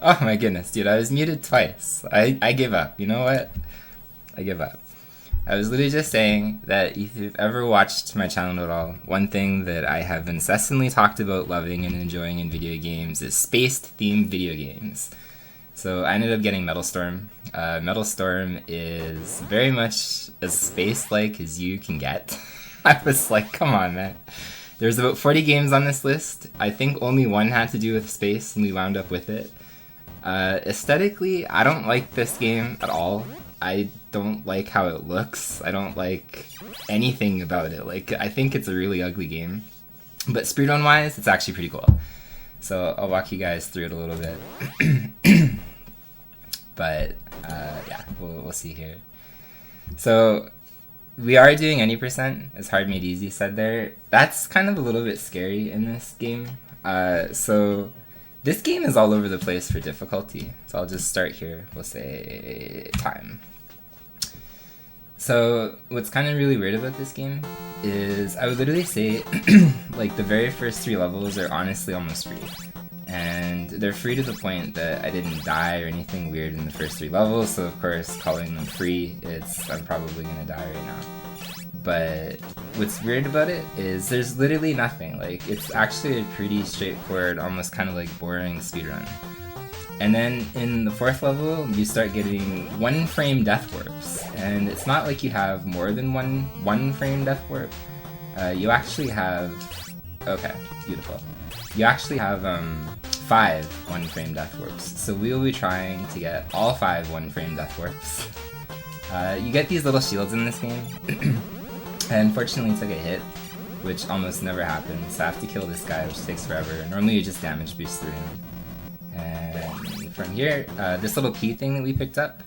Oh my goodness, dude, I was muted twice. I give up. You know what? I give up. I was literally just saying that if you've ever watched my channel at all, one thing that I have incessantly talked about loving and enjoying in video games is space-themed video games. So I ended up getting Metal Storm. Metal Storm is very much as space-like as you can get. I was like, come on, man. There's about 40 games on this list. I think only one had to do with space, and we wound up with it. Aesthetically, I don't like this game at all. I don't like how it looks. I don't like anything about it. Like, I think it's a really ugly game. But speedrun-wise, it's actually pretty cool. So I'll walk you guys through it a little bit. But, yeah, we'll see here. So, we are doing any %, as Hard Made Easy said there. That's kind of a little bit scary in this game. So this game is all over the place for difficulty. So I'll just start here. We'll say time. So what's kind of really weird about this game is I would literally say like the very first 3 levels are honestly almost free. And they're free to the point that I didn't die or anything weird in the first 3 levels, so of course calling them free, I'm probably gonna die right now. But what's weird about it is there's literally nothing. Like, it's actually a pretty straightforward, almost kind of like boring speedrun. And then in the 4th level, you start getting 1-frame death warps. And it's not like you have more than one frame death warp. You actually have... Okay, beautiful. You actually have 5 1-frame death warps. So we will be trying to get all 5 1-frame death warps. You get these little shields in this game. I unfortunately took a hit, which almost never happens. So I have to kill this guy, which takes forever. Normally you just damage boost through him. And from here, this little key thing that we picked up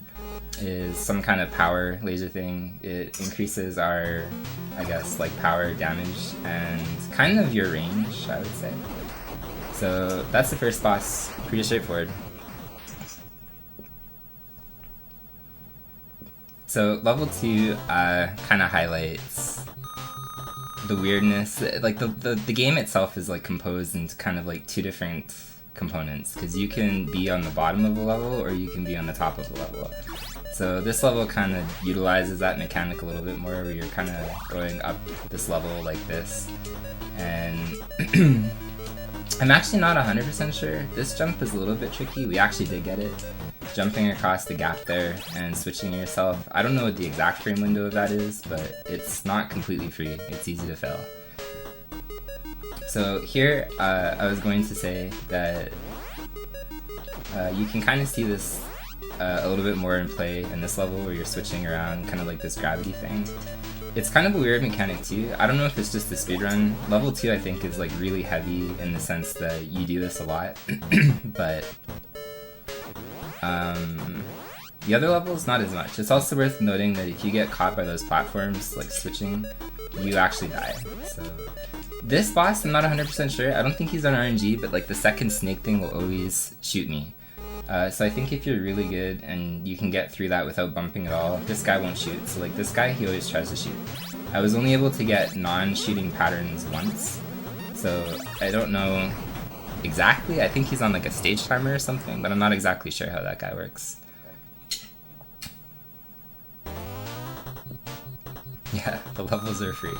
is some kind of power laser thing. It increases our, I guess, like power damage and kind of your range, I would say. So that's the first boss, pretty straightforward. So level 2 kind of highlights the weirdness. Like the game itself is like composed into kind of like 2 different components, because you can be on the bottom of a level or you can be on the top of a level. So this level kind of utilizes that mechanic a little bit more, where you're kind of going up this level like this. And I'm actually not 100% sure. This jump is a little bit tricky. We actually did get it. Jumping across the gap there and switching yourself. I don't know what the exact frame window of that is, but it's not completely free. It's easy to fail. So here, I was going to say that you can kind of see this a little bit more in play in this level, where you're switching around, kind of like this gravity thing. It's kind of a weird mechanic too. I don't know if it's just the speedrun. Level 2 I think is like really heavy in the sense that you do this a lot, but the other levels not as much. It's also worth noting that if you get caught by those platforms, like switching, you actually die. So this boss, I'm not 100% sure. I don't think he's on RNG, but like the second snake thing will always shoot me. So I think if you're really good and you can get through that without bumping at all, this guy won't shoot. So like this guy, he always tries to shoot. I was only able to get non-shooting patterns once, so I don't know exactly. I think he's on like a stage timer or something, but I'm not exactly sure how that guy works. Yeah, the levels are free.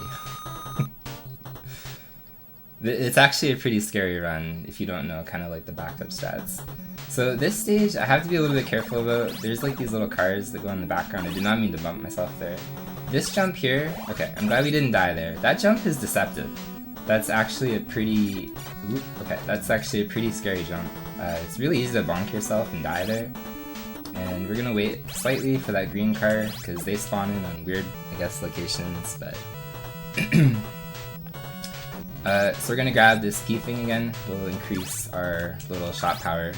It's actually a pretty scary run if you don't know kind of like the backup stats. So this stage I have to be a little bit careful about. There's like these little cars that go in the background. I did not mean to bump myself there. This jump here, okay, I'm glad we didn't die there. That jump is deceptive. That's actually a pretty, that's actually a pretty scary jump. It's really easy to bonk yourself and die there. And we're gonna wait slightly for that green car, because they spawn in on weird, I guess, locations, but... So we're gonna grab this key thing again. We'll increase our little shot power.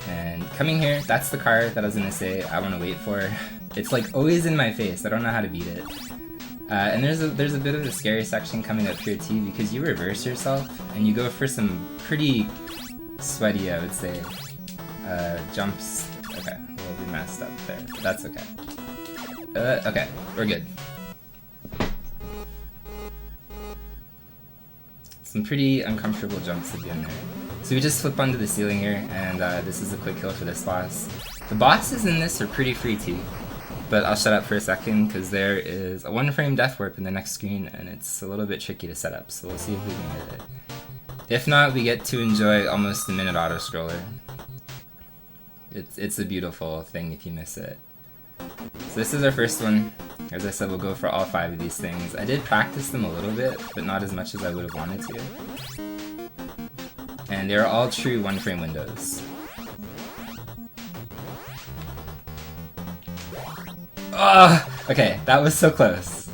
And coming here, that's the car that I was gonna say I want to wait for. It's like always in my face. I don't know how to beat it. And there's a bit of a scary section coming up here too, because you reverse yourself and you go for some pretty sweaty, I would say, jumps. Okay, we'll be messed up there, but that's okay. Okay, we're good. Some pretty uncomfortable jumps at the end there. So we just flip onto the ceiling here, and this is a quick kill for this boss. The bosses in this are pretty free too, but I'll shut up for a second because there is a 1-frame death warp in the next screen, and it's a little bit tricky to set up, so we'll see if we can hit it. If not, we get to enjoy almost a minute auto-scroller. It's a beautiful thing if you miss it. So this is our first one. As I said, we'll go for all 5 of these things. I did practice them a little bit, but not as much as I would have wanted to. And they're all true 1-frame windows. Oh, okay, that was so close.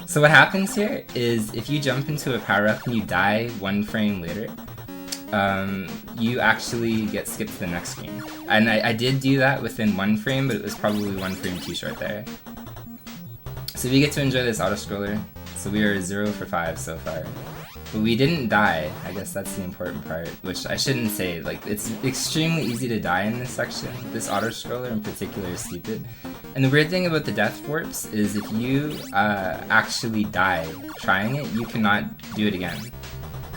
So what happens here is if you jump into a power-up and you die 1 frame later, you actually get skipped to the next screen. And I did do that within 1 frame, but it was probably 1 frame too short there. So we get to enjoy this auto-scroller. So we are 0 for 5 so far. But we didn't die. I guess that's the important part, which I shouldn't say. Like, it's extremely easy to die in this section. This auto-scroller in particular is stupid. And the weird thing about the death warps is if you actually die trying it, you cannot do it again.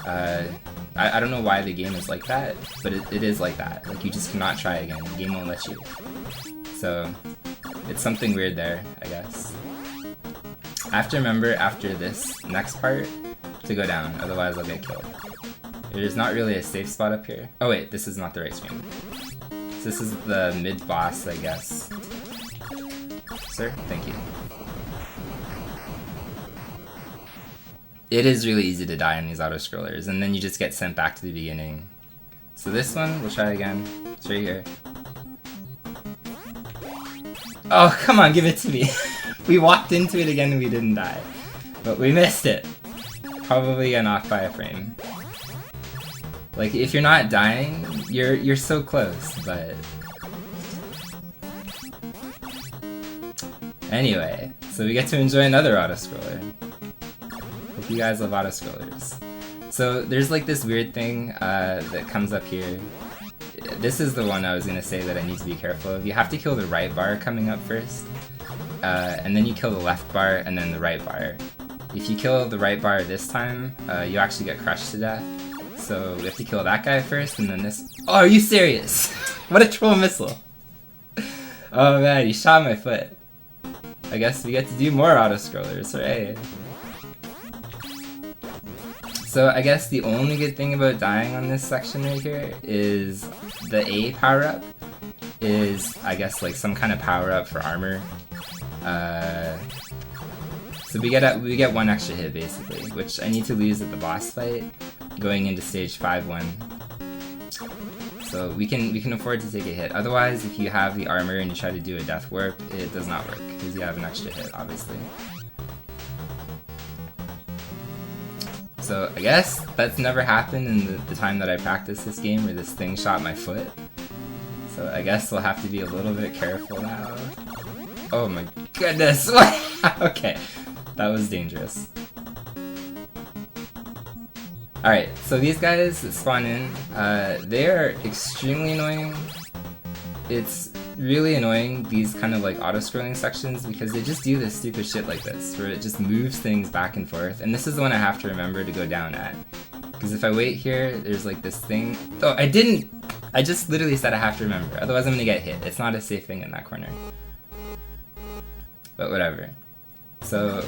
I don't know why the game is like that, but it is like that. Like, you just cannot try again. The game won't let you. So, it's something weird there, I guess. I have to remember after this next part to go down, otherwise I'll get killed. There's not really a safe spot up here. Oh wait, this is not the right screen. So this is the mid-boss, I guess. Sir, thank you. It is really easy to die in these auto-scrollers, and then you just get sent back to the beginning. So this one, we'll try again. It's right here. Oh, come on, give it to me. We walked into it again and we didn't die. But we missed it. Probably got off by a frame. Like, if you're not dying, you're so close, but... Anyway, so we get to enjoy another auto-scroller. Hope you guys love auto-scrollers. So there's like this weird thing that comes up here. This is the one I was gonna say that I need to be careful of. You have to kill the right bar coming up first, and then you kill the left bar and then the right bar. If you kill the right bar this time, you actually get crushed to death. So we have to kill that guy first and then this. Oh, are you serious? What a troll missile! Oh man, he shot my foot. I guess we get to do more auto-scrollers, hooray! So I guess the only good thing about dying on this section right here is the A power-up is, I guess, like some kind of power-up for armor. So we get 1 extra hit basically, which I need to lose at the boss fight, going into stage 5-1. So we can afford to take a hit. Otherwise, if you have the armor and you try to do a death warp, it does not work because you have an extra hit, obviously. So I guess that's never happened in the time that I practiced this game where this thing shot my foot. So I guess we'll have to be a little bit careful now. Oh my goodness! Okay, that was dangerous. Alright, so these guys that spawn in, they're extremely annoying. It's really annoying, these kind of like auto-scrolling sections, because they just do this stupid shit like this, where it just moves things back and forth, and this is the one I have to remember to go down at. Because if I wait here, there's like this thing. Oh, I just literally said I have to remember, otherwise I'm gonna get hit. It's not a safe thing in that corner. But whatever. So,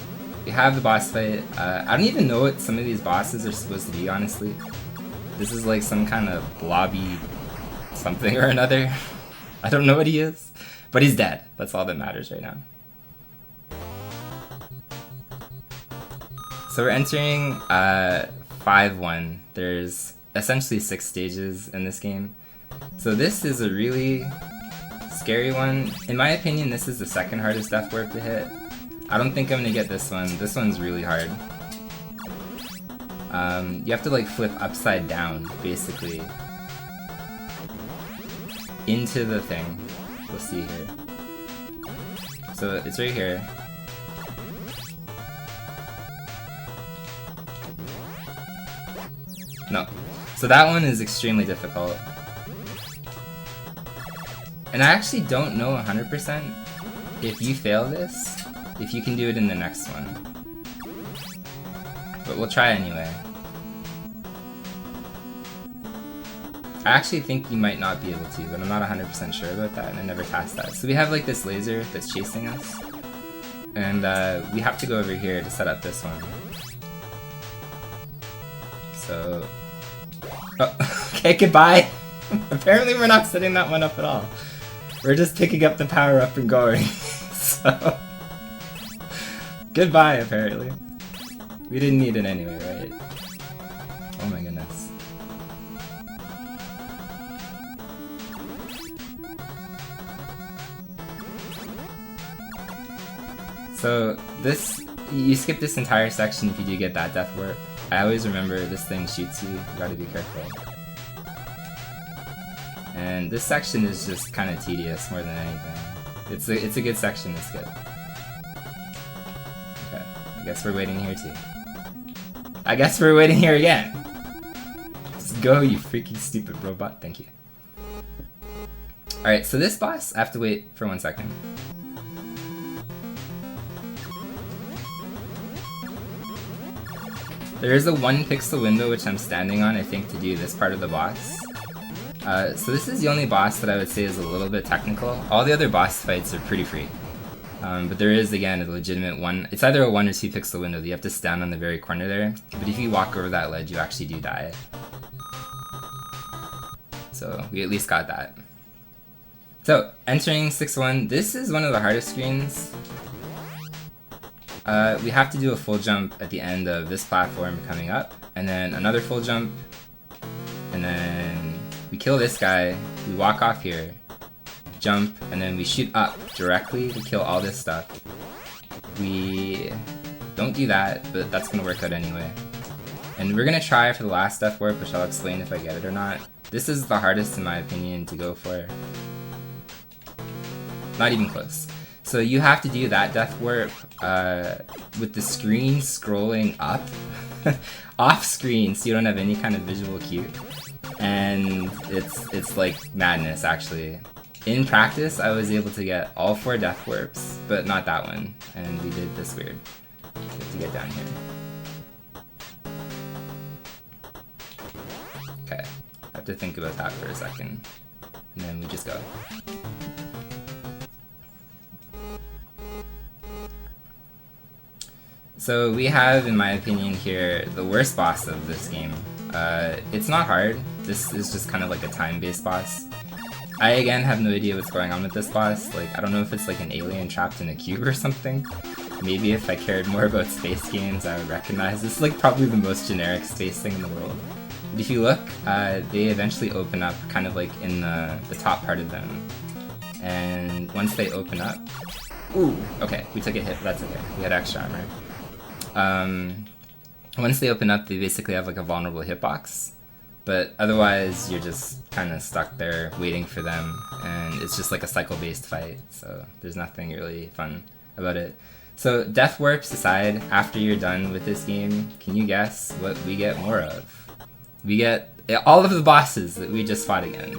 we have the boss fight. I don't even know what some of these bosses are supposed to be, honestly. This is like some kind of blobby something or another. I don't know what he is, but he's dead. That's all that matters right now. So we're entering 5-1. There's essentially 6 stages in this game. So this is a really scary one. In my opinion, this is the second hardest death warp to hit. I don't think I'm gonna get this one. This one's really hard. you have to like flip upside down, basically, into the thing. We'll see here. So it's right here. No. So that one is extremely difficult. And I actually don't know 100% if you fail this, if you can do it in the next one. But we'll try anyway. I actually think you might not be able to, but I'm not 100% sure about that, and I never tasked that. So we have like this laser that's chasing us, and we have to go over here to set up this one. So... oh, okay, goodbye! Apparently we're not setting that one up at all. We're just picking up the power up and going. So... goodbye, apparently. We didn't need it anyway, right? Oh my goodness. So this, you skip this entire section if you do get that death warp. I always remember this thing shoots you, you gotta be careful. And this section is just kind of tedious more than anything. It's a good section to skip. Okay, I guess we're waiting here too. I guess we're waiting here again! Just go, you freaking stupid robot, thank you. Alright, so this boss, I have to wait for 1 second. There is a 1 pixel window which I'm standing on, I think, to do this part of the boss. So this is the only boss that I would say is a little bit technical. All the other boss fights are pretty free. But there is, again, a legitimate 1. It's either a 1 or 2 pixel window that you have to stand on the very corner there. But if you walk over that ledge, you actually do die. So we at least got that. So, entering 6-1, this is one of the hardest screens. We have to do a full jump at the end of this platform coming up, and then another full jump, and then we kill this guy, we walk off here, jump, and then we shoot up directly to kill all this stuff. We don't do that, but that's gonna work out anyway. And we're gonna try for the last death warp, which I'll explain if I get it or not. This is the hardest in my opinion to go for. Not even close. So you have to do that death warp with the screen scrolling up off screen, so you don't have any kind of visual cue, and it's like madness actually. In practice, I was able to get all 4 death warps, but not that one, and we did this weird. You have to get down here. Okay, I have to think about that for a second, and then we just go. So we have, in my opinion here, the worst boss of this game. It's not hard, this is just kind of like a time-based boss. I again have no idea what's going on with this boss, like I don't know if it's like an alien trapped in a cube or something. Maybe if I cared more about space games I would recognize this. Is like probably the most generic space thing in the world. But if you look, they eventually open up kind of like in the top part of them. And once they open up... Ooh, okay, we took a hit, but that's okay, we had extra armor. Once they open up, they basically have like a vulnerable hitbox, but otherwise you're just kind of stuck there waiting for them, and it's just like a cycle-based fight, so there's nothing really fun about it. So death warps aside, after you're done with this game, can you guess what we get more of? We get all of the bosses that we just fought again.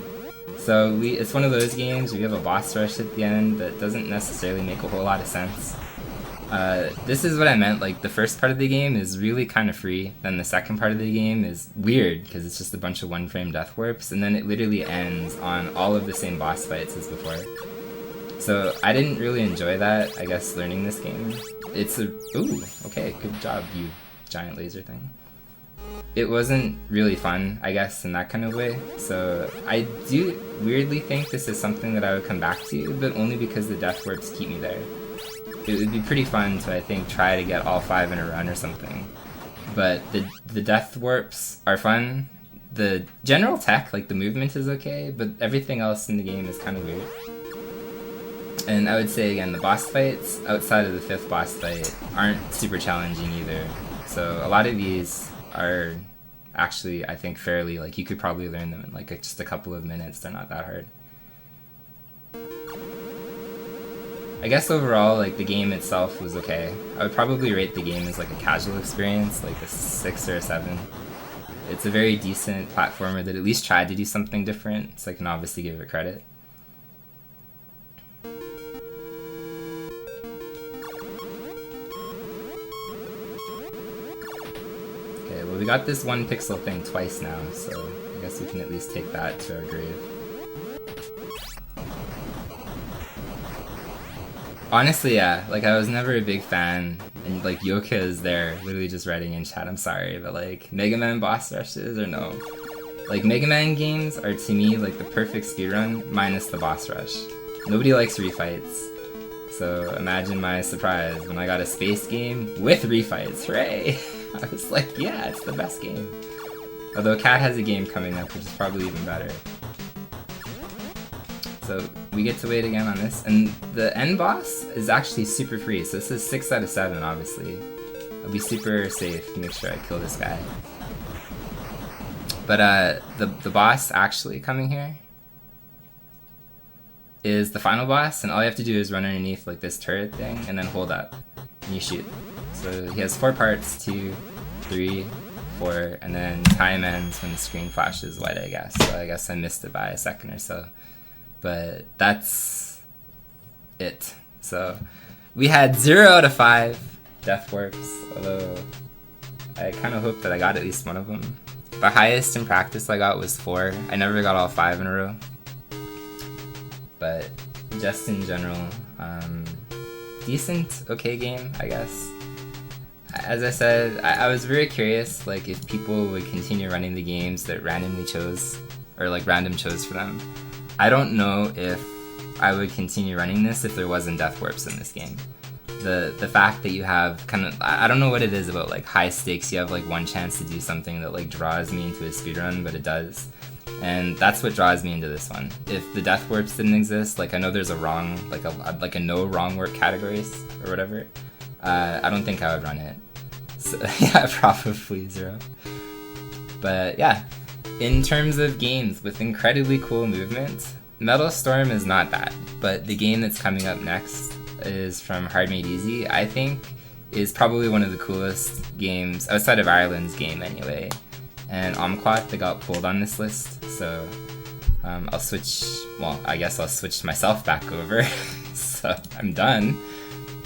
So it's one of those games where you have a boss rush at the end that doesn't necessarily make a whole lot of sense. This is what I meant, like the first part of the game is really kind of free, then the second part of the game is weird because it's just a bunch of 1-frame death warps, and then it literally ends on all of the same boss fights as before. So I didn't really enjoy that, I guess, learning this game. It's a... ooh, okay, good job, you giant laser thing. It wasn't really fun, I guess, in that kind of way, so I do weirdly think this is something that I would come back to, but only because the death warps keep me there. It would be pretty fun to, I think, try to get all 5 in a run or something. But the death warps are fun. The general tech, like the movement is okay, but everything else in the game is kind of weird. And I would say, again, the boss fights, outside of the 5th boss fight, aren't super challenging either. So a lot of these are actually, I think, fairly, like, you could probably learn them in like just a couple of minutes. They're not that hard. I guess overall, like, the game itself was okay. I would probably rate the game as like a casual experience, like a 6 or a 7. It's a very decent platformer that at least tried to do something different, so I can obviously give it credit. Okay, well, we got this 1 pixel thing twice now, so I guess we can at least take that to our grave. Honestly, yeah, like, I was never a big fan, and like, Yoka is there, literally just writing in chat, I'm sorry, but like, Mega Man boss rushes, or no? Like, Mega Man games are, to me, like, the perfect speedrun, minus the boss rush. Nobody likes refights, so imagine my surprise when I got a space game with refights, hooray! I was like, yeah, it's the best game. Although Cat has a game coming up, which is probably even better. So we get to wait again on this, and the end boss is actually super free, so this is 6 out of 7, obviously. I'll be super safe to make sure I kill this guy. But the boss actually coming here is the final boss, and all you have to do is run underneath like this turret thing, and then hold up, and you shoot. So he has 4 parts, 2, 3, 4, and then time ends when the screen flashes white, I guess. So I guess I missed it by a second or so. But that's it. So we had 0 out of 5 death warps, although I kind of hope that I got at least one of them. The highest in practice I got was 4. I never got all 5 in a row. But just in general, decent, okay game, I guess. As I said, I was very curious, like, if people would continue running the games that randomly chose, or like random chose for them. I don't know if I would continue running this if there wasn't death warps in this game. The fact that you have kind of, I don't know what it is about like high stakes, you have like 1 chance to do something that like draws me into a speedrun, but it does. And that's what draws me into this one. If the death warps didn't exist, like I know there's a wrong, like a no wrong warp categories or whatever, I don't think I would run it. So yeah, probably 0. But yeah. In terms of games with incredibly cool movement, Metal Storm is not that, but the game that's coming up next is from Hard Made Easy, I think is probably one of the coolest games, outside of Ireland's game anyway, and Omquat that got pulled on this list, so I'll switch, well, I guess I'll switch myself back over, so I'm done.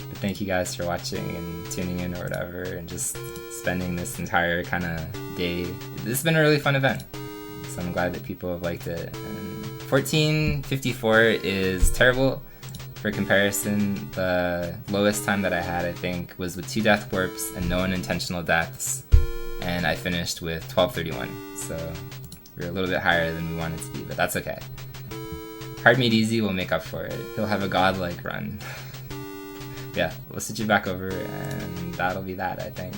But thank you guys for watching and tuning in or whatever, and just spending this entire kind of day. This has been a really fun event, so I'm glad that people have liked it. And 1454 is terrible. For comparison, the lowest time that I had, I think, was with 2 death warps and no unintentional deaths, and I finished with 1231, so we're a little bit higher than we wanted to be, but that's okay. Hard Made Easy will make up for it. He'll have a godlike run. Yeah, we'll switch you back over, and that'll be that, I think.